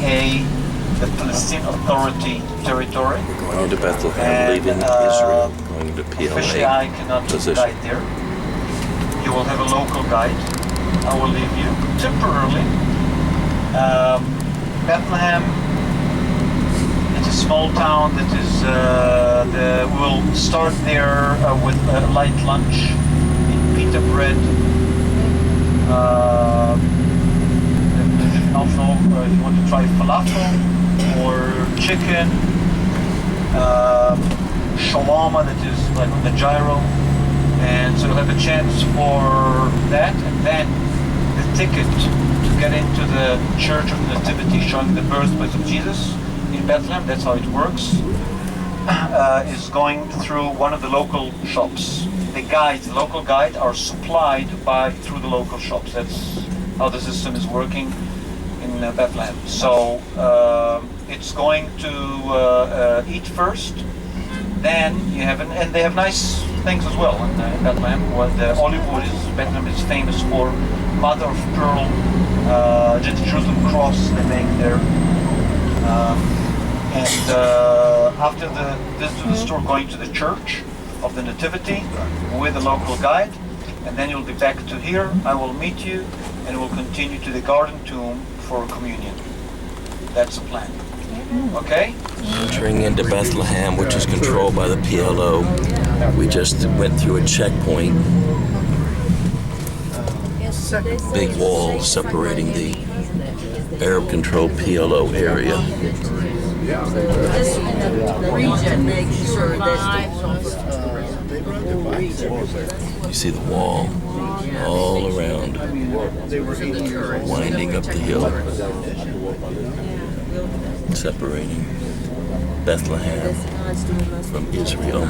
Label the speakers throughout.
Speaker 1: aka the Palestinian Authority territory.
Speaker 2: We're going into Bethlehem, leaving Israel, going into
Speaker 1: Officially,
Speaker 2: PLA
Speaker 1: I cannot
Speaker 2: position.
Speaker 1: guide there. You will have a local guide. I will leave you temporarily. Bethlehem. It's a small town that is. We'll start there with a light lunch, pita bread. I don't know if you want to try falafel or chicken, shawarma that is like on the gyro, and so you'll have a chance for that, and then the ticket to get into the Church of the Nativity showing the birthplace of Jesus in Bethlehem, that's how it works, is going through one of the local shops. The local guides are supplied through the local shops. That's how the system is working in Bethlehem. So it's going to eat first, then you have, and they have nice things as well in Bethlehem. The olive wood Bethlehem is famous for mother of pearl, Jerusalem cross they make there. And after the visit to the store, going to the Church of the Nativity with a local guide, and then you'll be back to here. I will meet you, and we'll continue to the Garden Tomb for communion. That's the plan. Okay?
Speaker 2: Entering into Bethlehem, which is controlled by the PLO. We just went through a checkpoint. Big wall separating the Arab-controlled PLO area.
Speaker 3: This region makes sure that
Speaker 2: You see the wall all around, winding up the hill, separating Bethlehem from Israel.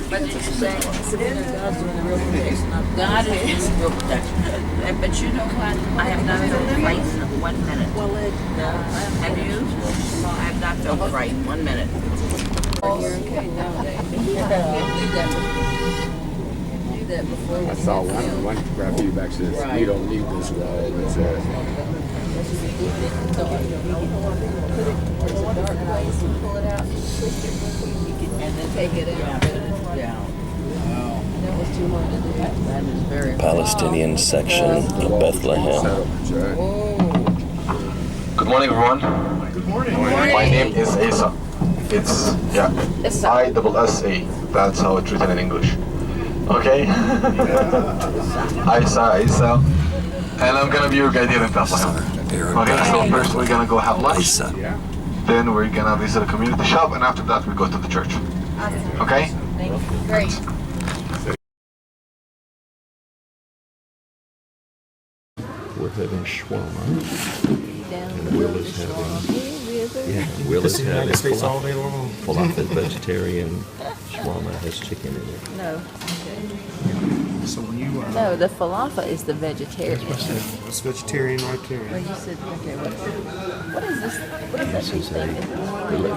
Speaker 3: But it's saying God's doing the real protection. God is doing real protection. But you know what? I have not felt right in 1 minute. No. Have you? I have not felt right in 1 minute.
Speaker 4: I saw one grab feedback says, "You don't need this wall." It says,
Speaker 3: And then take it out. That was too hard to do. That is very
Speaker 2: Palestinian section of Bethlehem.
Speaker 5: Good morning, everyone.
Speaker 4: "Good morning."
Speaker 5: My name is Asa. It's I-S-S-A. That's how it's written in English. Okay? Isa. And I'm gonna be your guide here in Bethlehem. Okay, so first we're gonna go have lunch. Then we're gonna visit a community shop, and after that we go to the church. Okay?
Speaker 3: great.
Speaker 2: We're having shawarma, and Will is having falafel vegetarian. Shawarma has chicken in it.
Speaker 6: No.
Speaker 4: So when you
Speaker 6: No, the falafel is the vegetarian.
Speaker 4: it's vegetarian right there.
Speaker 6: Well, you said, okay, what is this? What is that
Speaker 2: This
Speaker 6: big
Speaker 2: is
Speaker 6: thing?
Speaker 2: a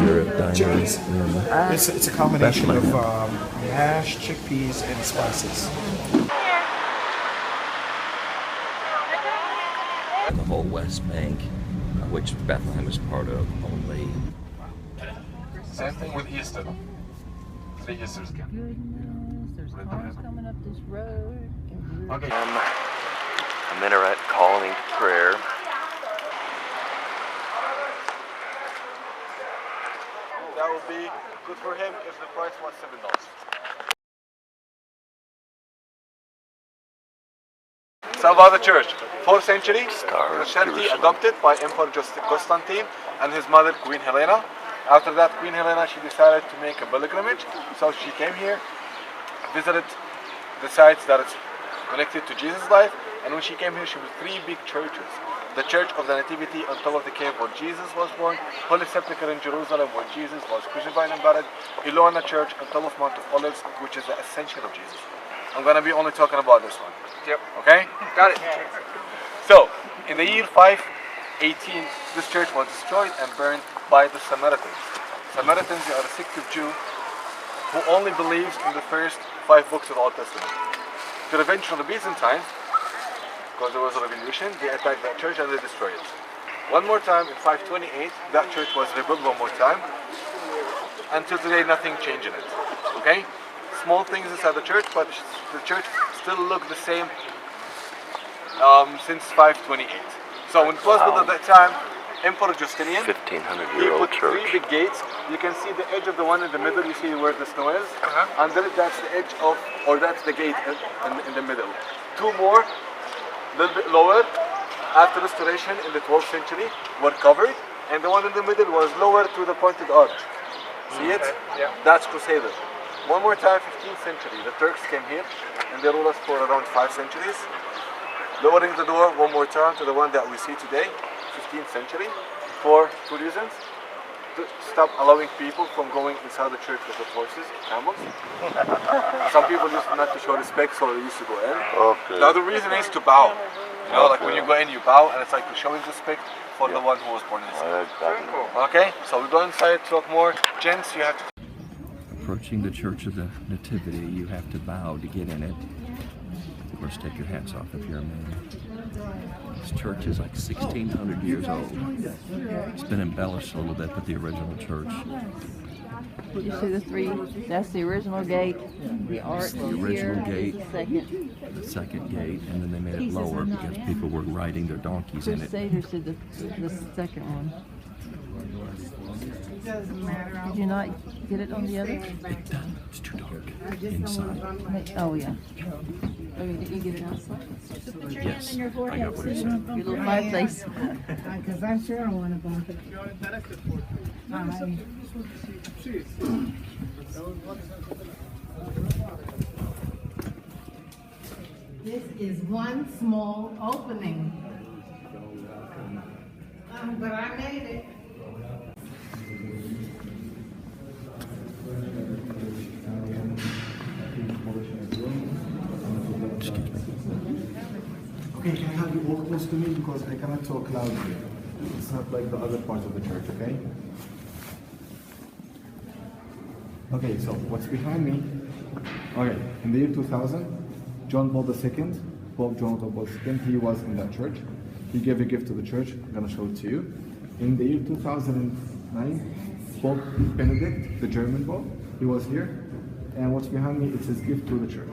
Speaker 2: Europe diner.
Speaker 4: It's a combination of
Speaker 2: Bethlehem.
Speaker 4: mash, chickpeas, and spices.
Speaker 2: And the whole West Bank, which Bethlehem is part of, only.
Speaker 5: Same thing with Easter. 3 Easters again.
Speaker 6: Goodness, there's cars coming up this road.
Speaker 5: Okay.
Speaker 2: A minaret calling to prayer.
Speaker 5: That would be good for him if the price was $7. Salvador Church, 4th century, Christianity adopted by Emperor Constantine and his mother Queen Helena. After that, Queen Helena, she decided to make a pilgrimage, so she came here, visited the sites that is connected to Jesus' life, and when she came here, she was 3 big churches. The Church of the Nativity on top of the cave where Jesus was born, Holy Sepulchre in Jerusalem where Jesus was crucified and buried, Ilona Church on top of Mount of Olives, which is the Ascension of Jesus. I'm going to be only talking about this one.
Speaker 7: Yep.
Speaker 5: Okay?
Speaker 7: Got it.
Speaker 5: So, in the year 518, this church was destroyed and burned by the Samaritans. Samaritans are a sect of Jew who only believes in the first 5 books of the Old Testament. To revenge on the Byzantines, because there was a revolution, they attacked that church and they destroyed it. One more time in 528, that church was rebuilt one more time. Until today, nothing changed in it. Okay? Small things inside the church, but the church still looked the same since 528. So when it was built at that time, Emperor Justinian,
Speaker 2: 1500-year-old
Speaker 5: he put 3
Speaker 2: church.
Speaker 5: big gates. You can see the edge of the one in the middle. You see where the snow is. Under it, that's the edge of, or that's the gate in the middle. 2 more, a little bit lower, after restoration in the 12th century, were covered, and the one in the middle was lower to the pointed arch. See it?
Speaker 1: Yeah.
Speaker 5: That's Crusader. One more time, 15th century, the Turks came here, and they ruled us for around 5 centuries. Lowering the door one more time to the one that we see today, 15th century, for 2 reasons. To stop allowing people from going inside the church with the horses, camels. Some people used not to show respect, so they used to go in.
Speaker 2: Okay.
Speaker 5: The other reason is to bow. You know, like when you go in, you bow, and it's like to show respect for the one who was born inside. Okay, so we go inside, talk more. Gents, you have to.
Speaker 2: Approaching the Church of the Nativity, you have to bow to get in it. Of course, take your hats off if you're a man. This church is like 1,600 years old. It's been embellished a little bit, but the original church.
Speaker 6: You see the 3, that's the original gate, the arch
Speaker 2: The original
Speaker 6: here,
Speaker 2: gate.
Speaker 6: second.
Speaker 2: The second gate, and then they made it lower because people were riding their donkeys in it.
Speaker 6: Crusaders did the second one. Did you not get it on the other?
Speaker 2: It's too dark inside.
Speaker 6: Oh, yeah. Oh, did you get it outside?
Speaker 2: Yes, I got what it said.
Speaker 6: Your little fireplace.
Speaker 7: Because I'm sure I want to bump it. This is one small opening. But I made it.
Speaker 8: Okay, can I have you walk close to me because I cannot talk loudly. It's not like the other parts of the church, okay? Okay, so what's behind me? Okay, in the year 2000, John Paul II, Pope John Paul II, he was in that church. He gave a gift to the church. I'm gonna show it to you. In the year 2009, Pope Benedict, the German Pope, he was here. And what's behind me, it's his gift to the church.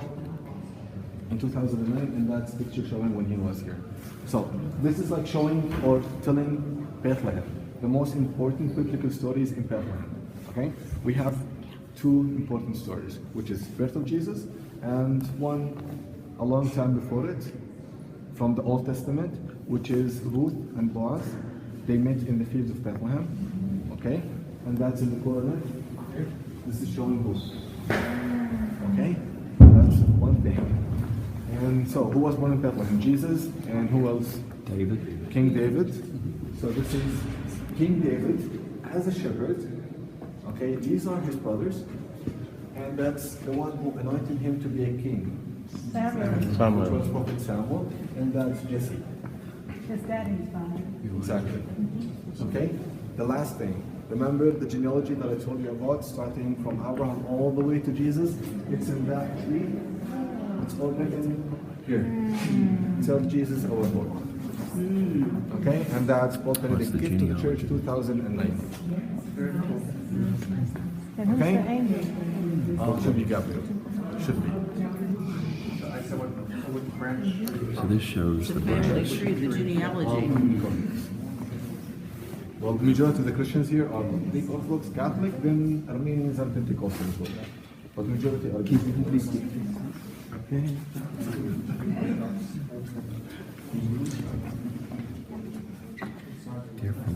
Speaker 8: In 2009, and that's picture showing when he was here. So this is like showing or telling Bethlehem, the most important biblical stories in Bethlehem. Okay, we have 2 important stories, which is birth of Jesus, and one a long time before it, from the Old Testament, which is Ruth and Boaz. They met in the fields of Bethlehem. Okay, and that's in the corner. This is showing Ruth. Okay, that's one thing. And so, who was born in Bethlehem? Jesus, and who else?
Speaker 2: David.
Speaker 8: King David. So this is King David as a shepherd. Okay, these are his brothers, and that's the one who anointed him to be a king.
Speaker 7: Samuel.
Speaker 8: Which was Prophet Samuel, and that's Jesse.
Speaker 7: His daddy's fine.
Speaker 8: Exactly. Okay, the last thing. Remember the genealogy that I told you about, starting from Abraham all the way to Jesus? It's in that tree. It's all written here. Tell Jesus our Lord. Okay, and that's Pope Benedict gift to the church 2009.
Speaker 7: And who's
Speaker 8: Okay?
Speaker 7: the angel?
Speaker 8: Should be Gabriel. Should be.
Speaker 2: So this shows the branch.
Speaker 3: The genealogy.
Speaker 8: Well, the majority of the Christians here are Greek Orthodox, Catholic, then Armenians and Pentecostals as well. But the majority are Greek. Okay.
Speaker 2: Here from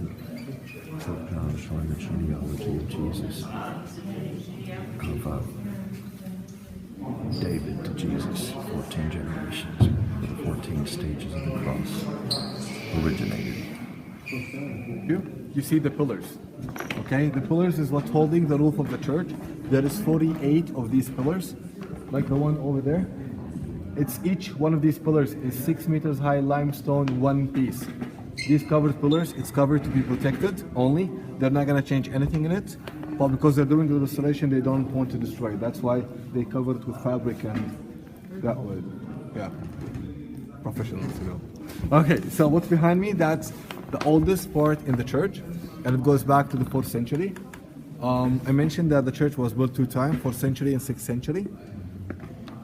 Speaker 2: Pope John showing the genealogy of Jesus, of David to Jesus, 14 generations, where the 14 stages of the cross originated.
Speaker 8: You see the pillars. Okay, the pillars is what's holding the roof of the church. There is 48 of these pillars, like the one over there. It's each one of these pillars is 6 meters high limestone, one piece. These covered pillars, it's covered to be protected only. They're not gonna change anything in it, but because they're doing the restoration, they don't want to destroy it. That's why they cover it with fabric and that way. Yeah, professionals, you know. Okay, so what's behind me? That's the oldest part in the church, and it goes back to the 4th century. I mentioned that the church was built 2 times, 4th century and 6th century.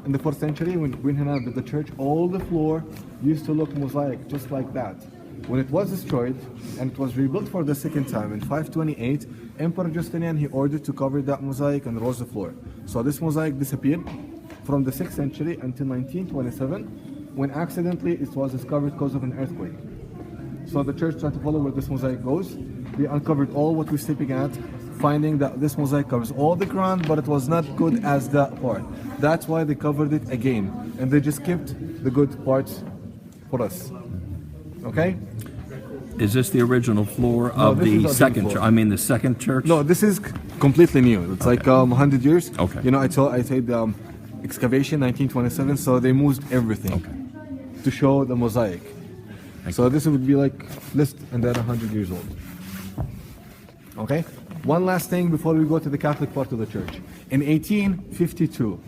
Speaker 8: In the 4th century, when Queen Helena built the church, all the floor used to look mosaic, just like that. When it was destroyed, and it was rebuilt for the 2nd time in 528, Emperor Justinian, he ordered to cover that mosaic and rose the floor. So this mosaic disappeared from the 6th century until 1927, when accidentally it was discovered because of an earthquake. So the church tried to follow where this mosaic goes. They uncovered all what we're sleeping at, finding that this mosaic covers all the ground, but it was not good as that part. That's why they covered it again, and they just kept the good parts for us. Okay?
Speaker 2: Is this the original floor
Speaker 8: No,
Speaker 2: of
Speaker 8: this is
Speaker 2: the
Speaker 8: the
Speaker 2: second
Speaker 8: floor.
Speaker 2: church? I mean, the second church?
Speaker 8: No, this is completely new. It's like 100 years.
Speaker 2: Okay.
Speaker 8: You know, I said excavation 1927, so they moved everything to show the mosaic. So this would be like less than 100 years old. Okay? One last thing before we go to the Catholic part of the church. In 1852,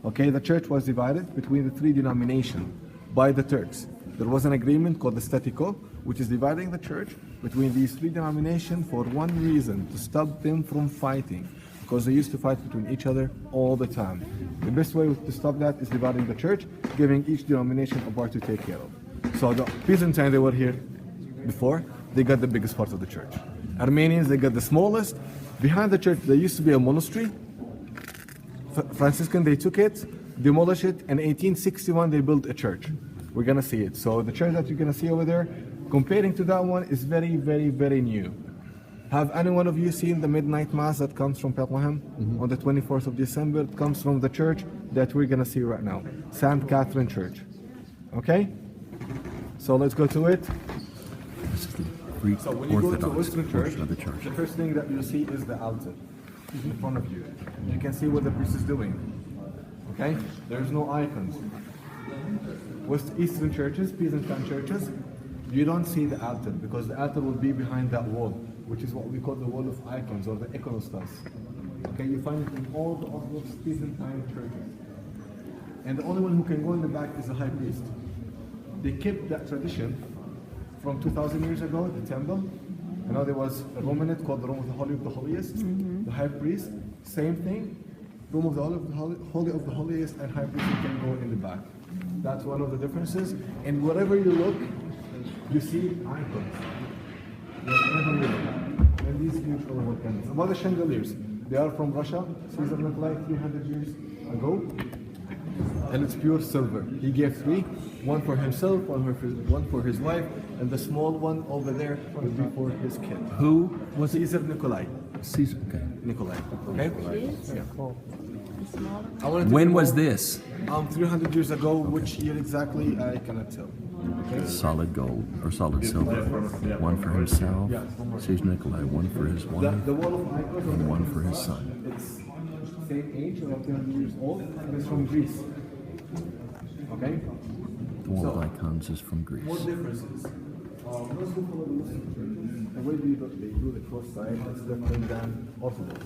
Speaker 8: okay, the church was divided between the 3 denominations by the Turks. There was an agreement called the Statico, which is dividing the church between these 3 denominations for one reason, to stop them from fighting, because they used to fight between each other all the time. The best way to stop that is dividing the church, giving each denomination a part to take care of. So the Byzantine, they were here before, they got the biggest part of the church. Armenians, they got the smallest. Behind the church, there used to be a monastery. Franciscan, they took it, demolished it, and in 1861 they built a church. We're gonna see it. So the church that you're gonna see over there, comparing to that one, is very, very, very new. Have any one of you seen the midnight mass that comes from Bethlehem on the 24th of December? It comes from the church that we're gonna see right now, St. Catherine Church. Okay? So let's go to it.
Speaker 2: This is the Greek
Speaker 8: So when you go to
Speaker 2: Orthodox
Speaker 8: Western Church,
Speaker 2: portion of the church.
Speaker 8: the first thing that you'll see is the altar in front of you. You can see what the priest is doing. Okay? There's no icons. West Eastern churches, Byzantine churches, you don't see the altar because the altar will be behind that wall, which is what we call the wall of icons or the iconostas. Okay, you find it in all the Orthodox Byzantine churches. And the only one who can go in the back is the high priest. They kept that tradition from 2,000 years ago, the temple. You know, there was a Romanate called the Room of the Holy of the Holiest. The high priest, same thing. Room of the Holy of the Holiest and high priest can go in the back. That's one of the differences. And wherever you look, you see icons. Wherever you look. And these huge overhead candles. About the chandeliers, they are from Russia. Caesar Nikolai 300 years ago. And it's pure silver. He gave 3, one for himself, one for his wife, and the small one over there would be for his kid.
Speaker 2: Who was it?
Speaker 8: Caesar Nikolai.
Speaker 2: Caesar. Okay.
Speaker 8: Nikolai. Okay? Yeah.
Speaker 2: When was this?
Speaker 8: 300 years ago. Which year exactly, I cannot tell. Okay?
Speaker 2: Solid gold or solid silver. One for himself, Caesar Nikolai. One for his wife,
Speaker 8: The wall of icons
Speaker 2: and one for his son.
Speaker 8: It's same age, around 300 years old, and it's from Greece. Okay?
Speaker 2: The wall of icons is from Greece.
Speaker 8: More differences. Those who follow the Muslim churches, the way they do the cross side is different than Orthodox.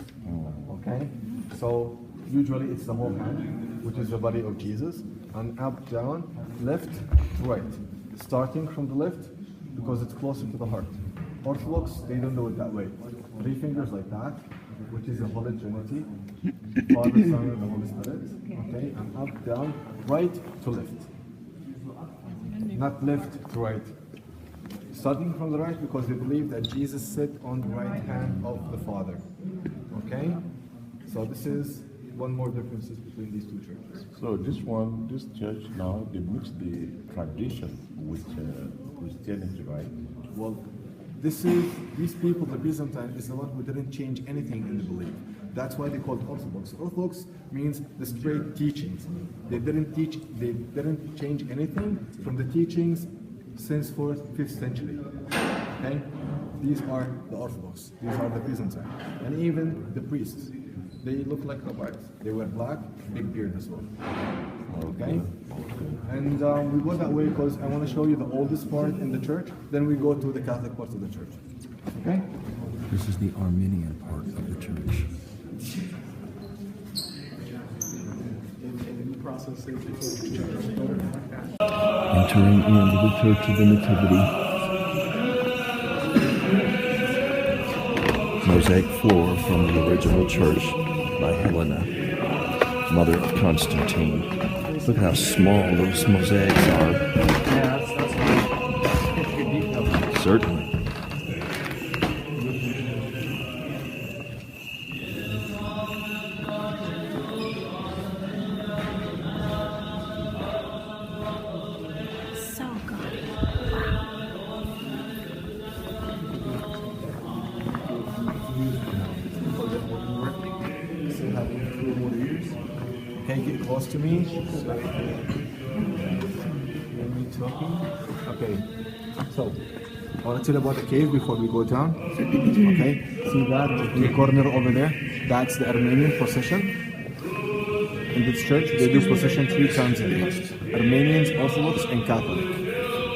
Speaker 8: Okay? So usually it's the whole hand, which is the body of Jesus, and up, down, left, right. Starting from the left because it's closer to the heart. Orthodox, they don't do it that way. 3 fingers like that, which is the Holy Trinity, Father, Son, and the Holy Spirit. Okay, and up, down, right to left. Not left to right. Starting from the right because they believe that Jesus sat on the right hand of the Father. Okay? So this is one more differences between these 2 churches.
Speaker 9: So this church now, they mix the tradition with Christianity, right?
Speaker 8: Well, these people, the Byzantine, is the one who didn't change anything in the belief. That's why they called Orthodox. Orthodox means the straight teachings. They didn't change anything from the teachings since 5th century. Okay? These are the Orthodox. These are the Byzantine. And even the priests, they look like rabbis. They wear black, big beard as well. Okay? And we go that way because I want to show you the oldest part in the church. Then we go to the Catholic part of the church. Okay?
Speaker 2: This is the Armenian part of the church. Entering into the Church of the Nativity. Mosaic floor from the original church by Helena, mother of Constantine. Look at how small those mosaics are. Certainly.
Speaker 10: So good.
Speaker 8: Still having 2 more years. Okay, get close to me. Hear me talking. Okay, so I want to tell you about the cave before we go down. Okay, see that in the corner over there? That's the Armenian procession. In this church, they do procession 3 times a day. Armenians, Orthodox, and Catholic.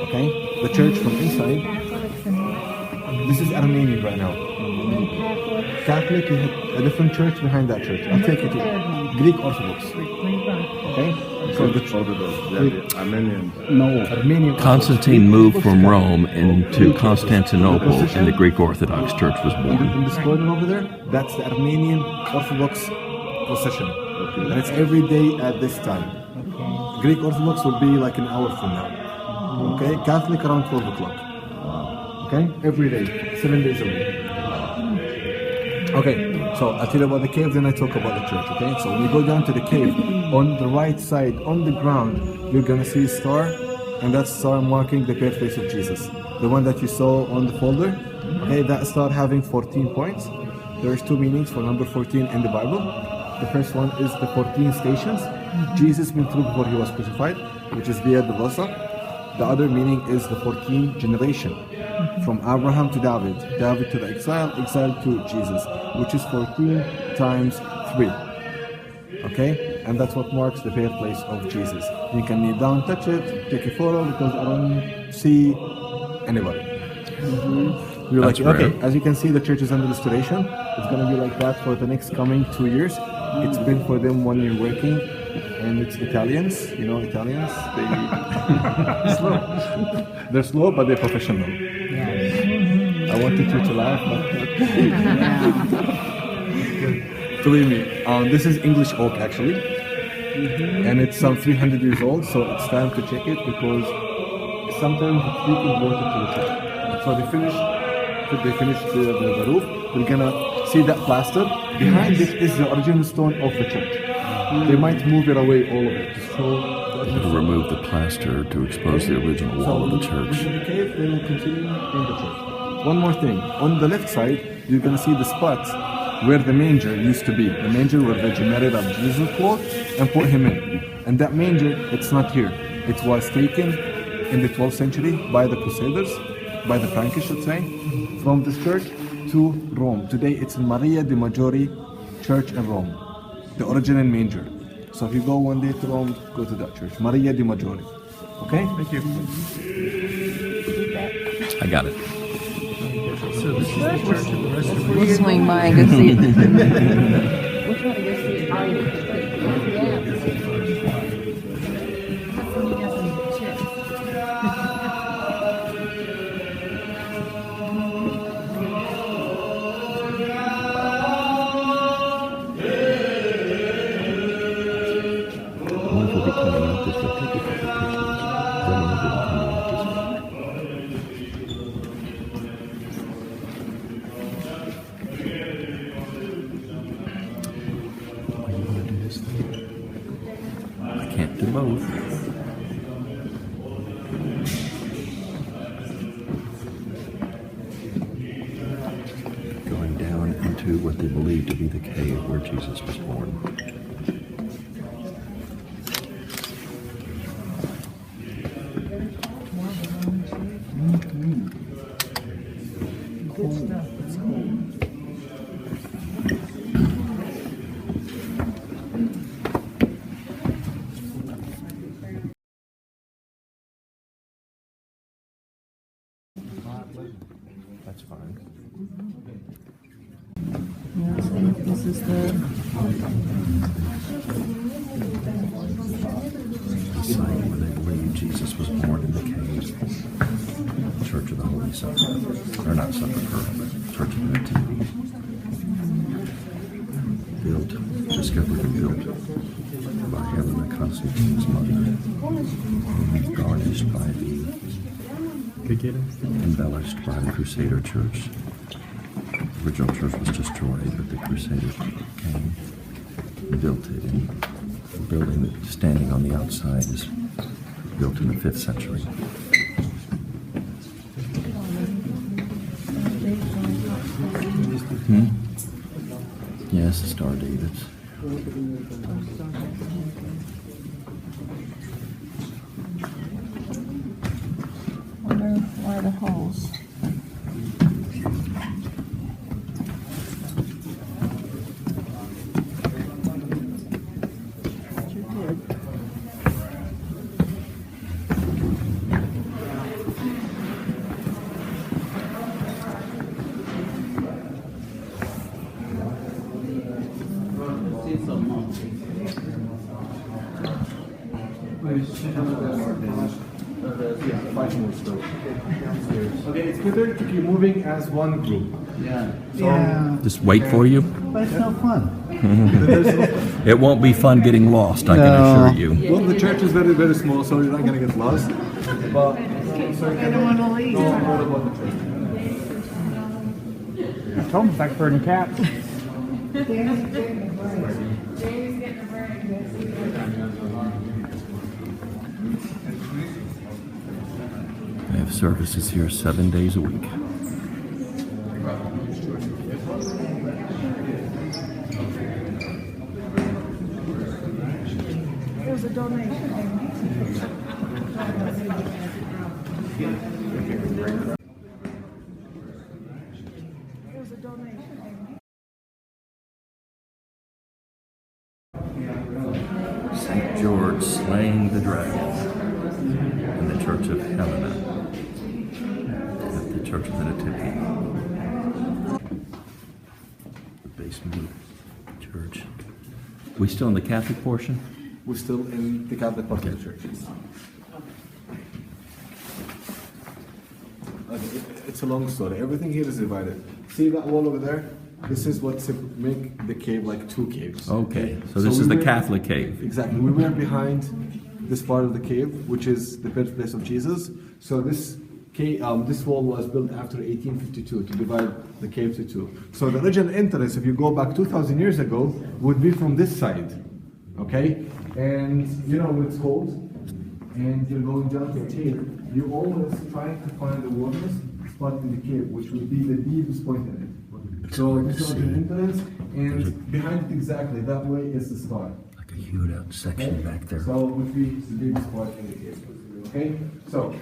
Speaker 8: Okay, the church from inside. This is Armenian right now. Catholic, you have a different church behind that church. I'll take you to Greek Orthodox. Okay? So the
Speaker 9: Armenian.
Speaker 8: No, Armenian.
Speaker 2: Constantine moved from Rome into Constantinople, and the Greek Orthodox Church was born.
Speaker 8: In this corner over there, that's the Armenian Orthodox procession. And it's every day at this time. Greek Orthodox will be like an hour from now. Okay? Catholic around 12 o'clock. Okay? Every day, 7 days a week. Okay, so I'll tell you about the cave, then I talk about the church, okay? So when you go down to the cave, on the right side, on the ground, you're gonna see a star, and that star marking the birthplace of Jesus. The one that you saw on the folder, okay, that star having 14 points. There's 2 meanings for number 14 in the Bible. The first one is the 14 stations Jesus went through before he was crucified, which is Via Dolorosa. The other meaning is the 14 generation. From Abraham to David, David to the exile, exile to Jesus, which is 14 times 3. Okay? And that's what marks the birthplace of Jesus. You can kneel down, touch it, take a photo, because I don't see anybody. You're like,
Speaker 2: That's
Speaker 8: okay,
Speaker 2: rare.
Speaker 8: as you can see, the church is under restoration. It's going to be like that for the next coming 2 years. It's been for them 1 year working, and it's Italians. You know Italians? They slow. They're slow, but they're professional. I wanted you to laugh, but believe me, this is English oak actually, and it's some 300 years old. So it's time to check it because sometimes it's leaking water to the top. So they finish the roof. We're gonna see that plaster. Behind it is the original stone of the church. They might move it away, all of it, to show.
Speaker 2: To remove the plaster to expose the original wall of the church.
Speaker 8: In the cave, they will continue in the church. One more thing. On the left side, you're gonna see the spots where the manger used to be. The manger where the Virgin of Jesus cloth and put him in. And that manger, it's not here. It was taken in the 12th century by the Crusaders, by the Frankish, should say, from this church to Rome. Today, it's in Maria de Maggiore Church in Rome, the original manger. So if you go one day to Rome, go to that church, Maria de Maggiore. Okay? Thank you.
Speaker 2: I got it.
Speaker 6: We'll swing by and go see it. Which one to go see it?
Speaker 2: I can't do both. Going down into what they believe to be the cave where Jesus was born. That's fine.
Speaker 6: Yeah, so this is the
Speaker 2: site where they believe Jesus was born in the cave. Church of the Holy Sepulchre. Or not Sepulchre, but Church of the Nativity. Discovered and built by Helena Constantine's mother. And garnished by embellished by the Crusader Church. The original church was destroyed, but the Crusaders came and built it. And the building that's standing on the outside is built in the 5th century. Yes, the Star of David's.
Speaker 6: Wonder why the holes.
Speaker 8: Okay, it's better to keep moving as one group.
Speaker 11: Yeah.
Speaker 8: So,
Speaker 2: Just wait for you.
Speaker 11: But it's no fun.
Speaker 2: It won't be fun getting lost, I can assure you.
Speaker 8: well, the church is very, very small, so you're not going to get lost. But
Speaker 7: I don't want to leave.
Speaker 8: don't worry about the church.
Speaker 11: I told him it's like birding cats.
Speaker 2: They have services here 7 days a week.
Speaker 7: It was a donation. It was a donation.
Speaker 2: St. George slaying the dragon in the Church of Helena at the Church of the Nativity. The basement of the church. We still in the Catholic portion?
Speaker 8: We're still in the Catholic part of the church. It's a long story. Everything here is divided. See that wall over there? This is what make the cave like two caves.
Speaker 2: Okay, so this is the Catholic cave.
Speaker 8: Exactly. We were behind this part of the cave, which is the birthplace of Jesus. So this cave, this wall was built after 1852 to divide the cave to two. So the original entrance, if you go back 2,000 years ago, would be from this side. Okay? And you know it's cold, and you're going down to the cave. You're always trying to find the warmest spot in the cave, which would be the deepest point in it. So this is the entrance, and behind it exactly, that way is the star.
Speaker 2: Like a hewed out section back there.
Speaker 8: So it would be the deepest part in the cave. Okay? So,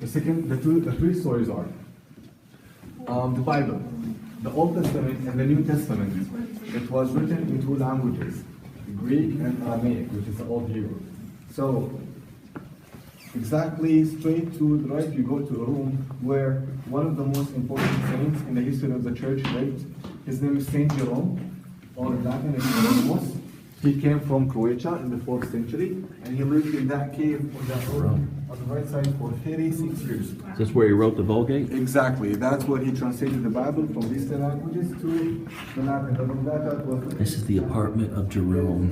Speaker 8: the three stories are the Bible, the Old Testament and the New Testament. It was written in two languages, Greek and Aramaic, which is the Old Hebrew. So, exactly straight to the right, you go to a room where one of the most important saints in the history of the church lived. His name is Saint Jerome, or in Latin it's Jeromus. He came from Croatia in the 4th century, and he lived in that cave on that room on the right side for 36 years.
Speaker 2: Is this where he wrote the Vulgate?
Speaker 8: Exactly. That's where he translated the Bible from these two languages to the Latin.
Speaker 2: This is the apartment of Jerome,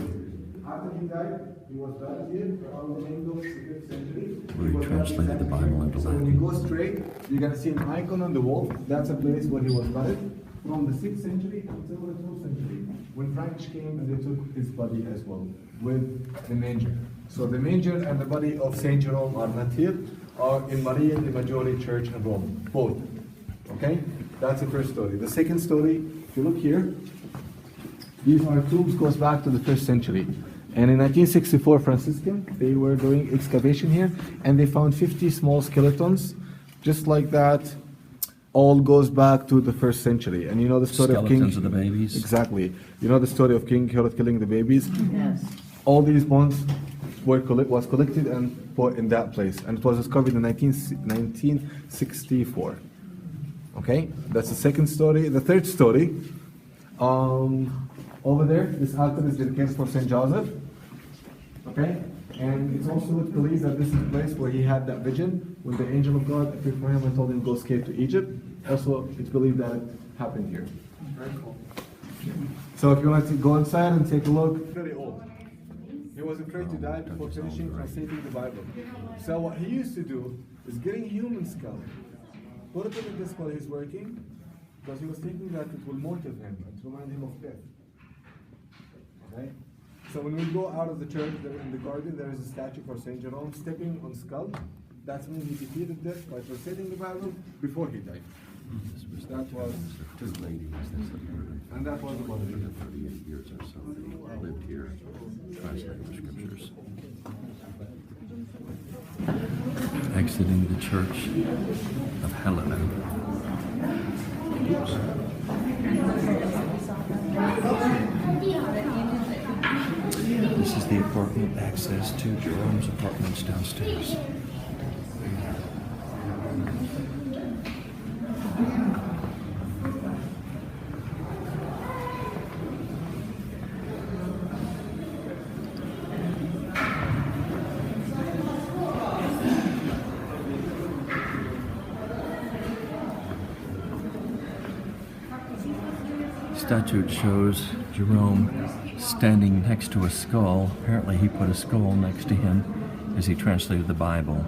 Speaker 8: After he died, he was buried here around the end of the 5th century.
Speaker 2: where he translated the Bible into
Speaker 8: So when you
Speaker 2: Latin.
Speaker 8: go straight, you're going to see an icon on the wall. That's a place where he was buried from the 6th century until the 12th century, when French came and they took his body as well, with the manger. So the manger and the body of Saint Jerome are not here, are in Maria di Maggiore Church in Rome, both. Okay? That's the first story. The second story, if you look here, these are tombs, goes back to the 1st century. And in 1964, Franciscan, they were doing excavation here, and they found 50 small skeletons, just like that. All goes back to the 1st century. And you know the story of King...
Speaker 2: Skeletons of the babies.
Speaker 8: Exactly. You know the story of King Herod killing the babies?
Speaker 6: Yes.
Speaker 8: All these bones was collected and put in that place. And it was discovered in 1964. Okay? That's the second story. The third story, over there, this altar is dedicated for St. Joseph. Okay? And it's also believed that this is the place where he had that vision when the angel of God appeared for him and told him to go escape to Egypt. Also, it's believed that it happened here. Very cool. So if you want to go inside and take a look, very old. He was afraid to die before finishing translating the Bible. So what he used to do is getting human skull, put it in this while he's working, because he was thinking that it will motivate him and remind him of death. Okay? So when we go out of the church, there in the garden, there is a statue for Saint Jerome stepping on skull. That's when he defeated death by translating the Bible before he died. That was his lady. And that was about
Speaker 2: 38 years or so. He lived here, translating the scriptures. Exiting the church of Helena. This is the apartment access to Jerome's apartments downstairs. Statue shows Jerome standing next to a skull. Apparently he put a skull next to him as he translated the Bible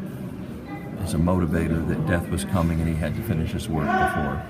Speaker 2: as a motivator that death was coming and he had to finish his work before